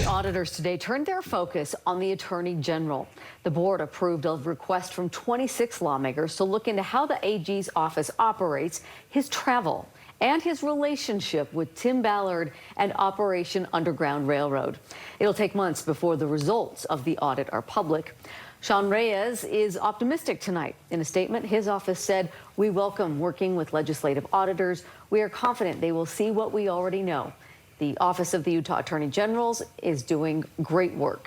The auditors today turned their focus on the Attorney General. The board approved a request from 26 lawmakers to look into how the AG's office operates, his travel, and his relationship with Tim Ballard and Operation Underground Railroad. It'll take months before the results of the audit are public. Sean Reyes is optimistic tonight. In a statement, his office said, "We welcome working with legislative auditors. We are confident they will see what we already know. The Office of the Utah Attorney General is doing great work."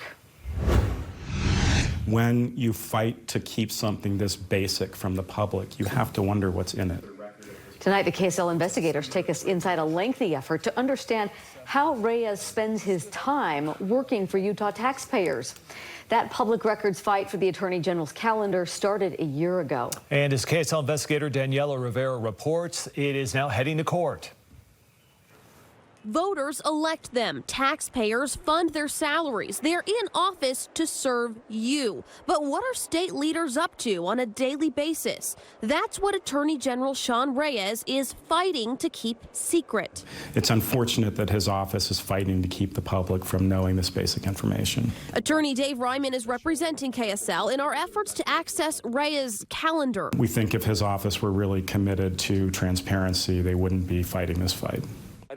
When you fight to keep something this basic from the public, you have to wonder what's in it. Tonight, the KSL investigators take us inside a lengthy effort to understand how Reyes spends his time working for Utah taxpayers. That public records fight for the Attorney General's calendar started a year ago. And as KSL investigator Daniela Rivera reports, it is now heading to court. Voters elect them. Taxpayers fund their salaries. They're in office to serve you. But what are state leaders up to on a daily basis? That's what Attorney General Sean Reyes is fighting to keep secret. It's unfortunate that his office is fighting to keep the public from knowing this basic information. Attorney Dave Ryman is representing KSL in our efforts to access Reyes' calendar. We think if his office were really committed to transparency, they wouldn't be fighting this fight.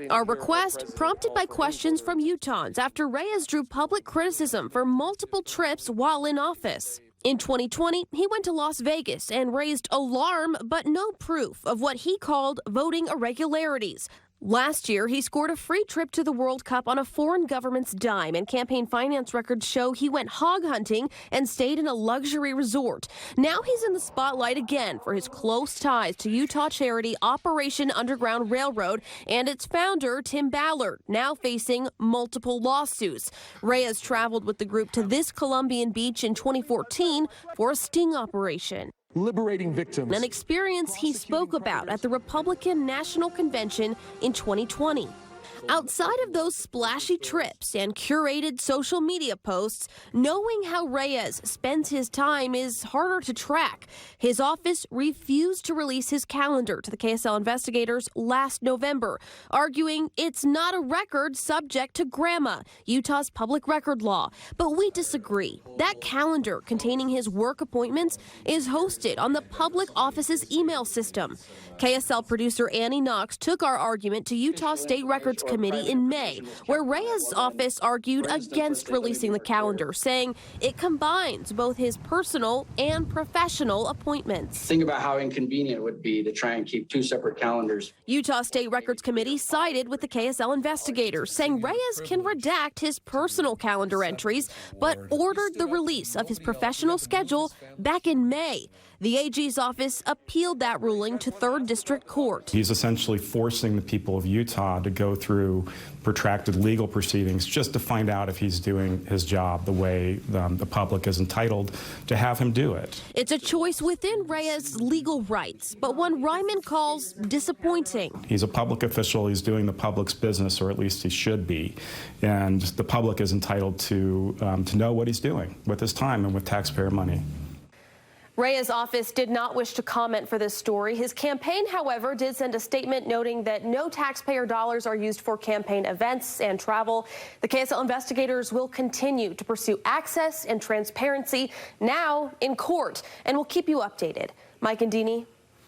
Our request prompted by questions from Utahns after Reyes drew public criticism for multiple trips while in office. In 2020, he went to Las Vegas and raised alarm but no proof of what he called voting irregularities. Last year, he scored a free trip to the World Cup on a foreign government's dime, and campaign finance records show he went hog hunting and stayed in a luxury resort. Now he's in the spotlight again for his close ties to Utah charity Operation Underground Railroad and its founder, Tim Ballard, now facing multiple lawsuits. Reyes traveled with the group to this Colombian beach in 2014 for a sting operation. Liberating victims. An experience he spoke about at the Republican National Convention in 2020. Outside of those splashy trips and curated social media posts, knowing how Reyes spends his time is harder to track. His office refused to release his calendar to the KSL investigators last November, arguing it's not a record subject to GRAMA, Utah's public record law. But we disagree. That calendar containing his work appointments is hosted on the public office's email system. KSL producer Annie Knox took our argument to Utah State Records Committee in May, where Reyes' office argued against releasing the calendar, saying it combines both his personal and professional appointments. Think about how inconvenient it would be to try and keep two separate calendars. Utah State Records Committee sided with the KSL investigators, saying Reyes can redact his personal calendar entries, but ordered the release of his professional schedule back in May. The AG's office appealed that ruling to 3rd District Court. He's essentially forcing the people of Utah to go through protracted legal proceedings just to find out if he's doing his job the way the public is entitled to have him do it. It's a choice within Reyes' legal rights, but one Ryman calls disappointing. He's a public official. He's doing the public's business, or at least he should be. And the public is entitled to know what he's doing with his time and with taxpayer money. Reyes' office did not wish to comment for this story. His campaign, however, did send a statement noting that no taxpayer dollars are used for campaign events and travel. The KSL investigators will continue to pursue access and transparency now in court, and will keep you updated. Mike and Deanie.